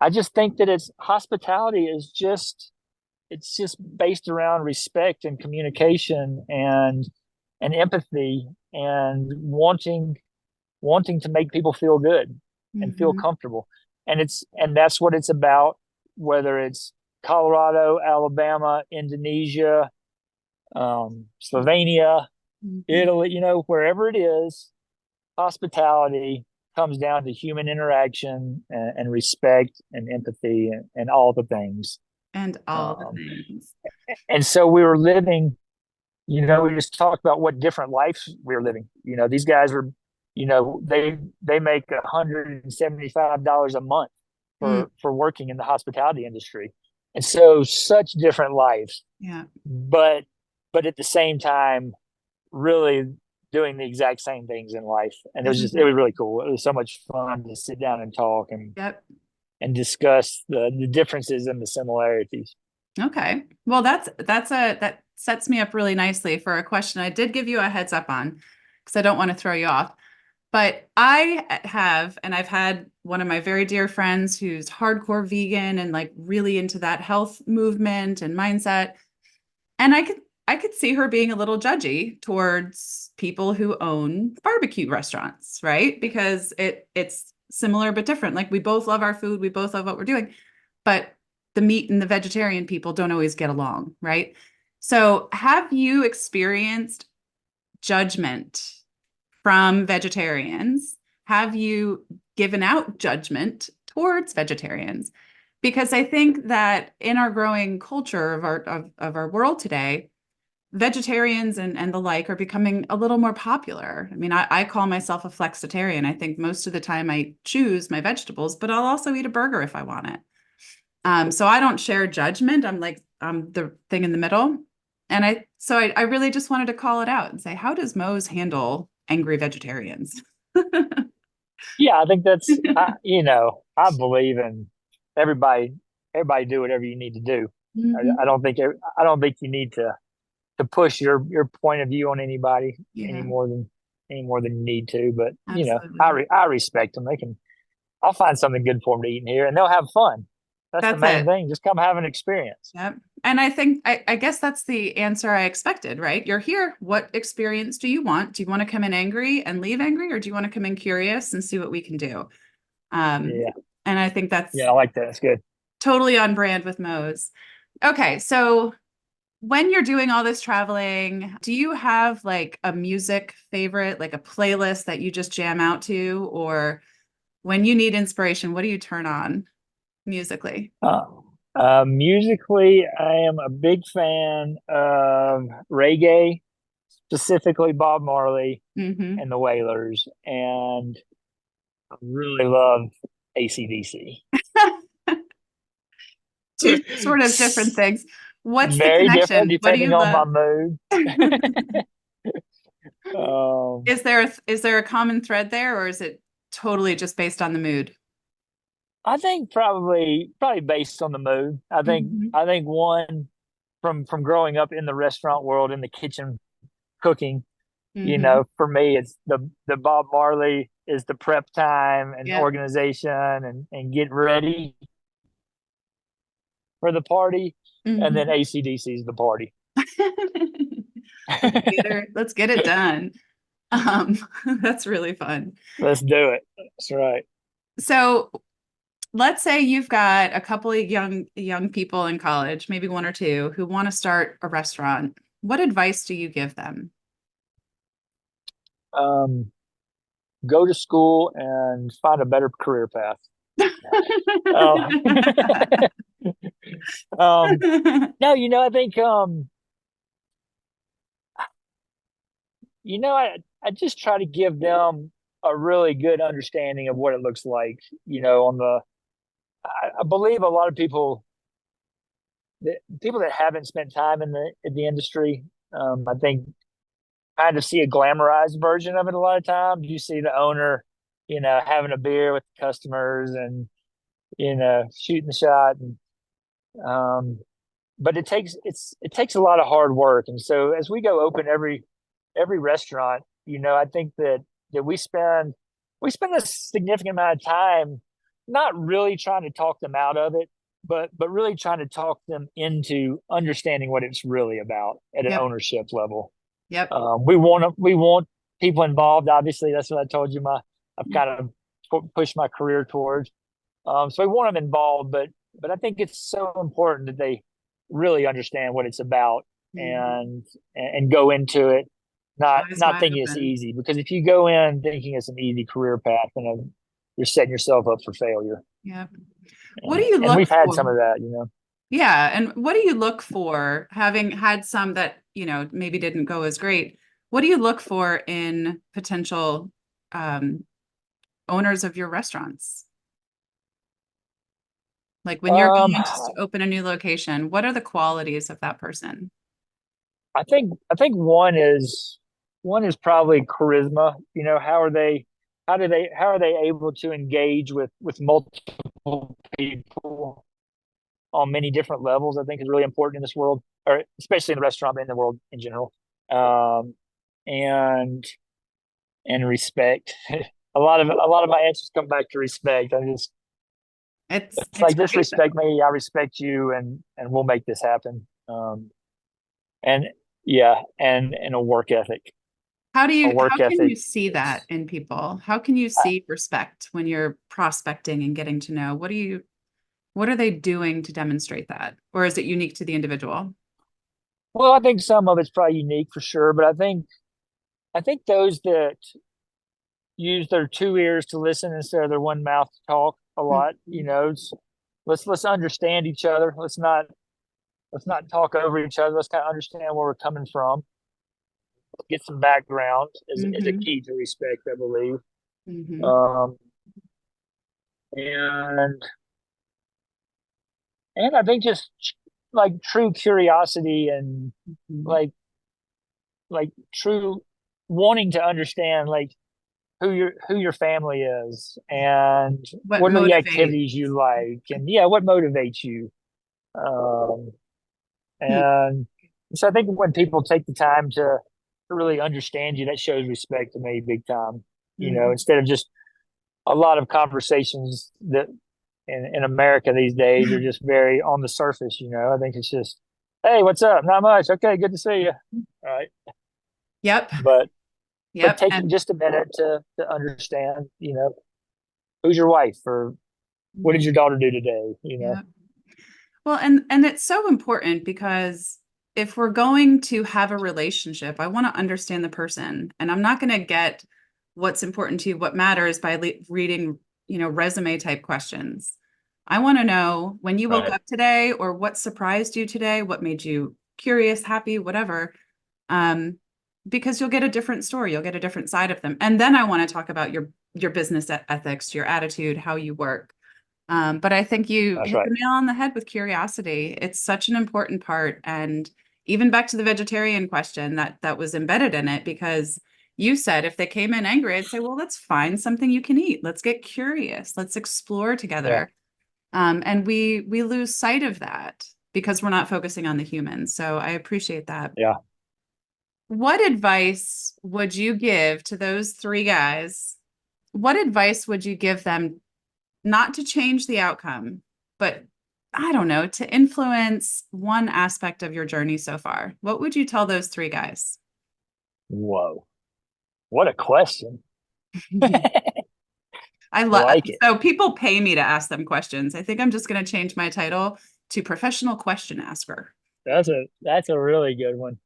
I just think that it's hospitality is just it's just based around respect and communication and empathy and wanting to make people feel good and feel Hmm. comfortable. And that's what it's about, whether it's Colorado, Alabama, Indonesia, Slovenia, Hmm. Italy, wherever it is, hospitality comes down to human interaction and respect and empathy and all the things. And all the Um, things. and so we were living, we just talked about what different lives we were living. These guys were, they make $175 a month Mm, for working in the hospitality industry. And so such different lives, yeah. but at the same time, really doing the exact same things in life. And Isn't it that? was really cool. It was so much fun to sit down and talk Yep. and discuss the differences and the similarities. Okay. Well, that sets me up really nicely for a question I did give you a heads up on because I don't want to throw you off. But I have, and I've had one of my very dear friends who's hardcore vegan and like really into that health movement and mindset. And I could see her being a little judgy towards people who own barbecue restaurants, right? Because it's similar but different. Like we both love our food, we both love what we're doing, but the meat and the vegetarian people don't always get along, right? So, have you experienced judgment from vegetarians? Have you given out judgment towards vegetarians? Because I think that in our growing culture of our world today, vegetarians and the like are becoming a little more popular. I mean, I call myself a flexitarian. I think most of the time I choose my vegetables, but I'll also eat a burger if I want it. So I don't share judgment. I'm the thing in the middle. And I really just wanted to call it out and say, how does Moe's handle angry vegetarians? Yeah, I think I believe in everybody. Everybody do whatever you need to do. Mhm. I don't think you need to push your point of view on anybody Yeah, any more than you need to. But absolutely. I respect them. They can. I'll find something good for them to eat in here, and they'll have fun. That's the That's main it. thing. Just come have an experience. Yep. And I think I guess that's the answer I expected, right? You're here. What experience do you want? Do you want to come in angry and leave angry, or do you want to come in curious and see what we can do? Um, Yeah, and I think that's yeah, I like that. That's good. totally on brand with Moe's. Okay, so when you're doing all this traveling, do you have like a music favorite, like a playlist that you just jam out to? Or when you need inspiration, what do you turn on musically? Musically, I am a big fan of reggae, specifically Bob Marley Hmm. and the Wailers, and I really love ACDC. Two sort of different things. What's the Very different connection? What do depending you on my love? mood. Um, Is there a common thread there, or is it totally just based on the mood? I think probably based on the mood. Hmm. I think one from growing up in the restaurant world in the kitchen cooking. Mm-hmm. For me, it's the Bob Marley is the prep time and Yep. organization and get ready for the party, and then Mm-hmm. ACDC is the party. Let's get it done. That's really fun. Let's do it. That's right. So let's say you've got a couple of young people in college, maybe one or two, who want to start a restaurant. What advice do you give them? Um, Go to school and find a better career path. Oh, um, no, I think I just try to give them a really good understanding of what it looks like. On the I believe a lot of people that haven't spent time in the industry, I think kind of see a glamorized version of it a lot of times. You see the owner, having a beer with the customers and shooting the shot, and um, but it takes a lot of hard work. And so as we go open every restaurant, I think that we spend a significant amount of time not really trying to talk them out of it, but really trying to talk them into understanding what it's really about at an Yep. ownership level. Yep. We want people involved. Obviously, that's what I told you. I've kind of pushed my career towards. So we want them involved, but I think it's so important that they really understand what it's about Mhm. and go into it Eyes not wide thinking it's open. easy. Because if you go in thinking it's an easy career path, you're setting yourself up for failure. Yep. What do And you and look we've had for? some of that. Yeah. And what do you look for, having had some that, maybe didn't go as great? What do you look for in potential um, owners of your restaurants? Like when you're Um, going to open a new location, what are the qualities of that person? I think one is probably charisma. How are they able to engage with multiple people on many different levels? I think is really important in this world, or especially in the restaurant, but in the world in general. Um, and and respect. A lot of my answers come back to respect. It's It's it's like just great respect though. me, I respect you, and we'll make this happen. And yeah, and a work ethic. A How work can ethic you see that is in people? How can you see respect when you're prospecting and getting to know? What are they doing to demonstrate that? Or is it unique to the individual? well, I think some of it's probably unique for sure, but I think those that use their two ears to listen instead of their one mouth to talk a lot. Mhm. Let's understand each other. Let's not talk over each other. Let's kind of understand where we're coming from. Get some background is a Mhm. key to respect, I believe. Mhm. Um, and and I think just like true curiosity and Mhm. like true wanting to understand like who your family is and What what are the motivates? activities you like and yeah, what motivates you. Um, Hmm. and so I think when people take the time to really understand you, that shows respect to me big time. Mhm. Instead of just a lot of conversations that in America these days are just very on the surface. I think it's just, hey, what's up? Not much. Okay, good to see you. All right, Yep. but Yep. taking And just a minute to understand, who's your wife or what did mhm. your daughter do today? Yeah. Well, and it's so important because if we're going to have a relationship, I want to understand the person, and I'm not going to get what's important to you, what matters by reading, resume type questions. I want to know when you woke Right. up today, or what surprised you today, what made you curious, happy, whatever. Um, because you'll get a different story, you'll get a different side of them, and then I want to talk about your business ethics, your attitude, how you work. But I think you That's hit right. the nail on the head with curiosity. It's such an important part. And even back to the vegetarian question that was embedded in it, because you said if they came in angry, I'd say, well, let's find something you can eat. Let's get curious. Let's explore Yeah. together. And we lose sight of that because we're not focusing on the humans. So I appreciate that. Yeah. what advice would you give to those three guys? What advice would you give them not to change the outcome, but I don't know, to influence one aspect of your journey so far? What would you tell those three guys? Whoa, what a question. I love Like it. so people pay me to ask them questions. I think I'm just going to change my title to professional question asker. That's a really good one.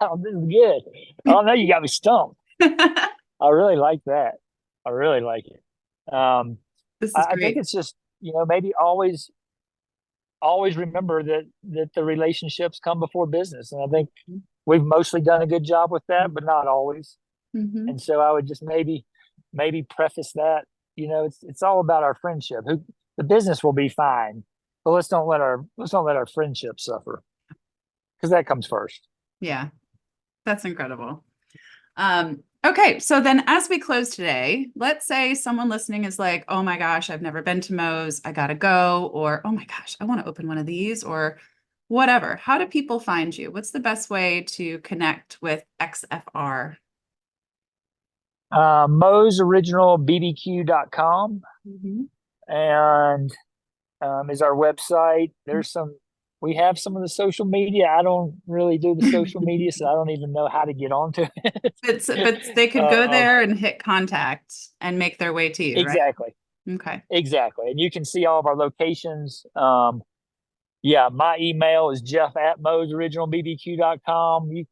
Oh, this is good. Oh no, you got me stumped. I really like that. I really like it. This is I think great. it's just, maybe always remember that the relationships come before business. And I think we've mostly done a good job with that, but not always. Mm-hmm. And so I would just maybe preface that, it's all about our friendship. The business will be fine, but let's not let our friendship suffer, because that comes first. Yeah, that's incredible. Okay, so then as we close today, let's say someone listening is like, oh my gosh, I've never been to Moe's, I gotta go, or oh my gosh, I want to open one of these, or whatever. How do people find you? What's the best way to connect with XFR? Moe's original bbq.com, Mhm. and is our website. We have some of the social media. I don't really do the social media, so I don't even know how to get onto it. But they could go there and hit contact and make their way to you, right? Exactly. Okay. Exactly. And you can see all of our locations. Yeah, my email is jeff@moesoriginalbbq.com. You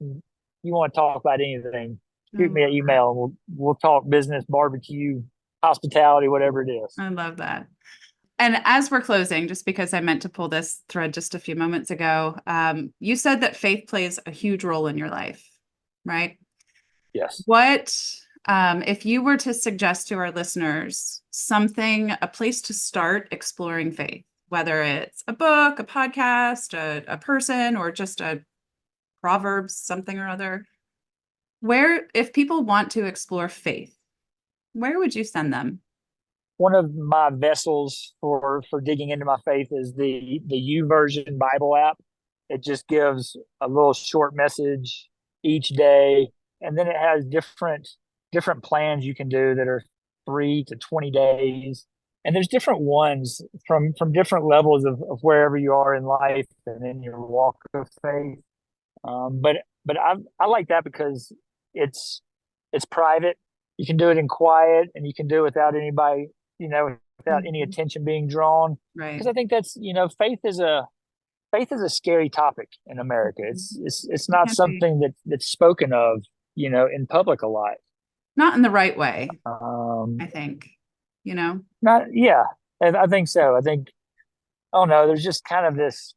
want to talk about anything, I shoot me love an that. email and we'll talk business, barbecue, hospitality, whatever it is. I love that. And as we're closing, just because I meant to pull this thread just a few moments ago, you said that faith plays a huge role in your life, right? Yes. What, if you were to suggest to our listeners something, a place to start exploring faith, whether it's a book, a podcast, a person, or just a Proverbs, something or other, where, if people want to explore faith, where would you send them? One of my vessels for digging into my faith is the U Version Bible app. It just gives a little short message each day, and then it has different plans you can do that are 3 to 20 days, and there's different ones from different levels of wherever you are in life and in your walk of faith. But I like that because it's it's private. You can do it in quiet, and you can do it without anybody, without any Mhm. attention being drawn. Right. Because I think that's, faith is a scary topic in America. It's It not can be. something that's spoken of, in public a lot. Not in the right way, I Um, think, you know? not Yeah, I think so. I think, oh no, there's just kind of this,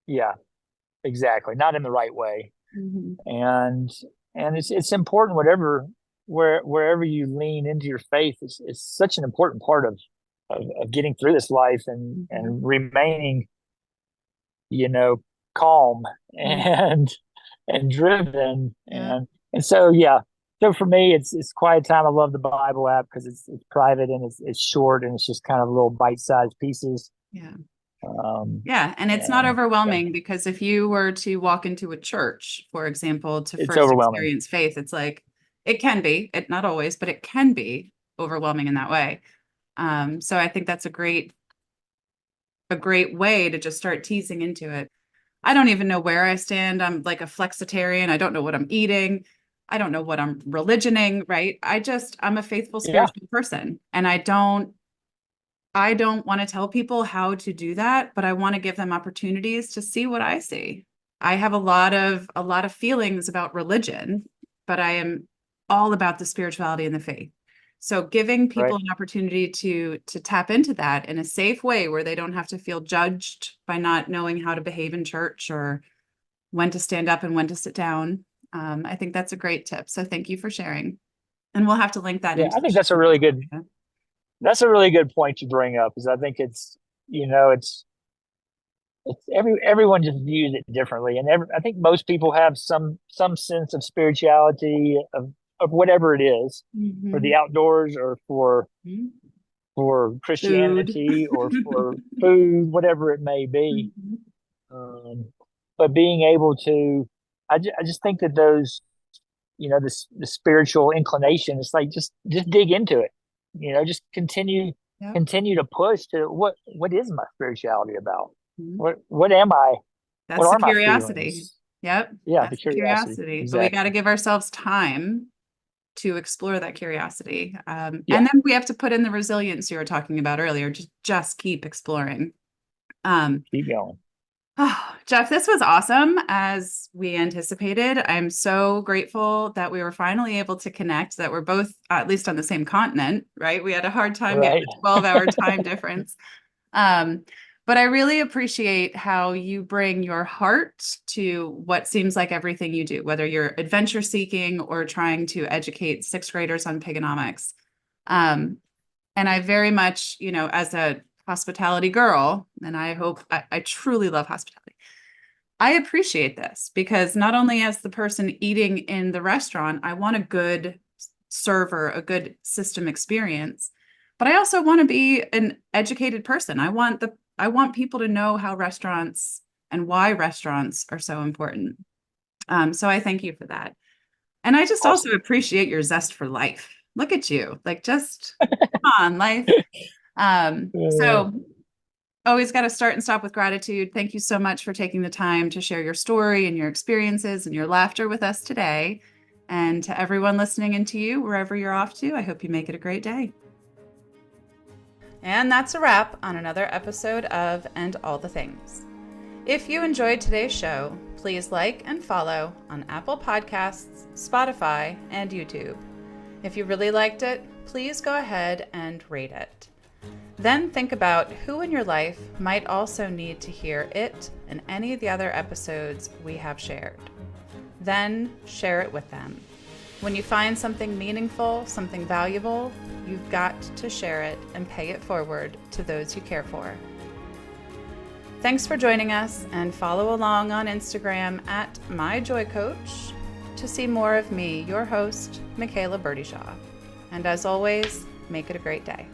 yeah, exactly, not in the right way. Mhm. and and it's important, wherever you lean into your faith. It's such an important part of getting through this life, and Mhm. remaining, you know calm Mm. and driven. Yeah. And so, yeah, so for me, it's quiet time. I love the Bible app because it's private, and it's short, and it's just kind of little bite-sized pieces. Yeah. um Yeah. And it's not and yeah, overwhelming because if you were to walk into a church, for example, to it's first overwhelming. experience faith, it's like it can be, it not always, but it can be overwhelming in that way. So I think that's a great way to just start teasing into it. I don't even know where I stand. I'm like a flexitarian. I don't know what I'm eating. I don't know what I'm religioning, right? I'm a faithful Yeah, spiritual person. And I don't want to tell people how to do that, but I want to give them opportunities to see what I see. I have a lot of feelings about religion, but I am all about the spirituality and the faith. So giving people right. an opportunity to tap into that in a safe way where they don't have to feel judged by not knowing how to behave in church or when to stand up and when to sit down. I think that's a great tip. So thank you for sharing. And we'll have to link that Yeah, into I the think show notes for you. that's a really good point you bring up. Is I think you know everyone just views it differently, and I think most people have some sense of spirituality, of whatever it is, for the Mhm. outdoors, or Mhm. for Food. Christianity, or for food, whatever it may be. Mhm. But being able to, I just think that those, the spiritual inclination, it's like just dig into it. Just Yep. continue to push to what is my spirituality about? Mhm. What am I? What That's the are my curiosity. feelings? Yep. Yeah, the That's the curiosity. curiosity. But we got to Exactly. give ourselves time to explore that curiosity. Yeah. And then we have to put in the resilience you were talking about earlier. Just keep exploring. Um, Keep going. oh, Jeff, this was awesome as we anticipated. I'm so grateful that we were finally able to connect, that we're both at least on the same continent, right? We had a hard time getting Right. a 12-hour time difference. Um, but I really appreciate how you bring your heart to what seems like everything you do, whether you're adventure seeking or trying to educate sixth graders on pigonomics. Um, and I very much, as a hospitality girl, and I truly love hospitality. I appreciate this because not only as the person eating in the restaurant, I want a good server, a good system experience, but I also want to be an educated person. I want people to know how restaurants and why restaurants are so important. So I thank you for that. And I just also Awesome. appreciate your zest for life. Look at you, like just come on, life. Uh, So always got to start and stop with gratitude. Thank you so much for taking the time to share your story and your experiences and your laughter with us today. And to everyone listening and to you, wherever you're off to, I hope you make it a great day. And that's a wrap on another episode of And All the Things. If you enjoyed today's show, please like and follow on Apple Podcasts, Spotify, and YouTube. If you really liked it, please go ahead and rate it. Then think about who in your life might also need to hear it and any of the other episodes we have shared. Then share it with them. When you find something meaningful, something valuable, you've got to share it and pay it forward to those you care for. Thanks for joining us, and follow along on Instagram at MyJoyCoach to see more of me, your host, Michaela Burdyshaw. And as always, make it a great day.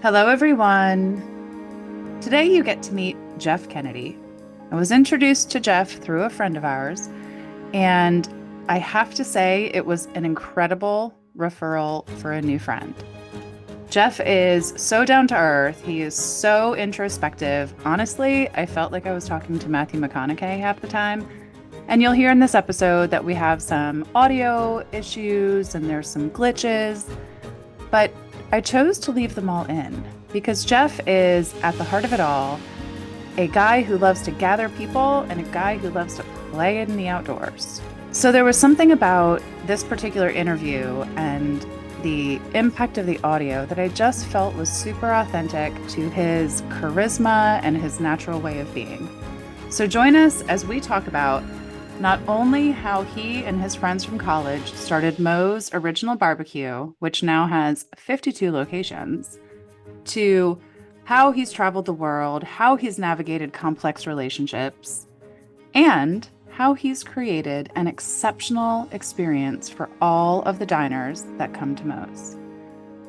Hello, everyone. Today you get to meet Jeff Kennedy. I was introduced to Jeff through a friend of ours, and I have to say it was an incredible referral for a new friend. Jeff is so down to earth. He is so introspective. Honestly, I felt like I was talking to Matthew McConaughey half the time. And you'll hear in this episode that we have some audio issues and there's some glitches, but I chose to leave them all in because Jeff is, at the heart of it all, a guy who loves to gather people and a guy who loves to play in the outdoors. So there was something about this particular interview and the impact of the audio that I just felt was super authentic to his charisma and his natural way of being. So join us as we talk about not only how he and his friends from college started Moe's Original Barbecue, which now has 52 locations, to how he's traveled the world, how he's navigated complex relationships, and how he's created an exceptional experience for all of the diners that come to Moe's.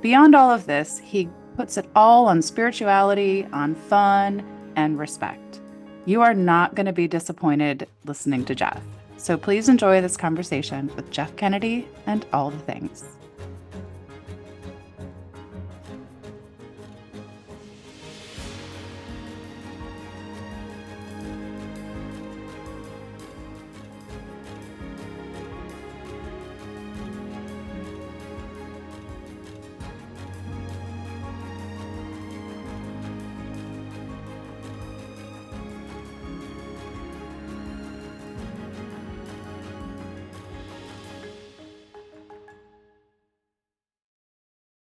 Beyond all of this, he puts it all on spirituality, on fun, and respect. You are not going to be disappointed listening to Jeff. So please enjoy this conversation with Jeff Kennedy and all the things.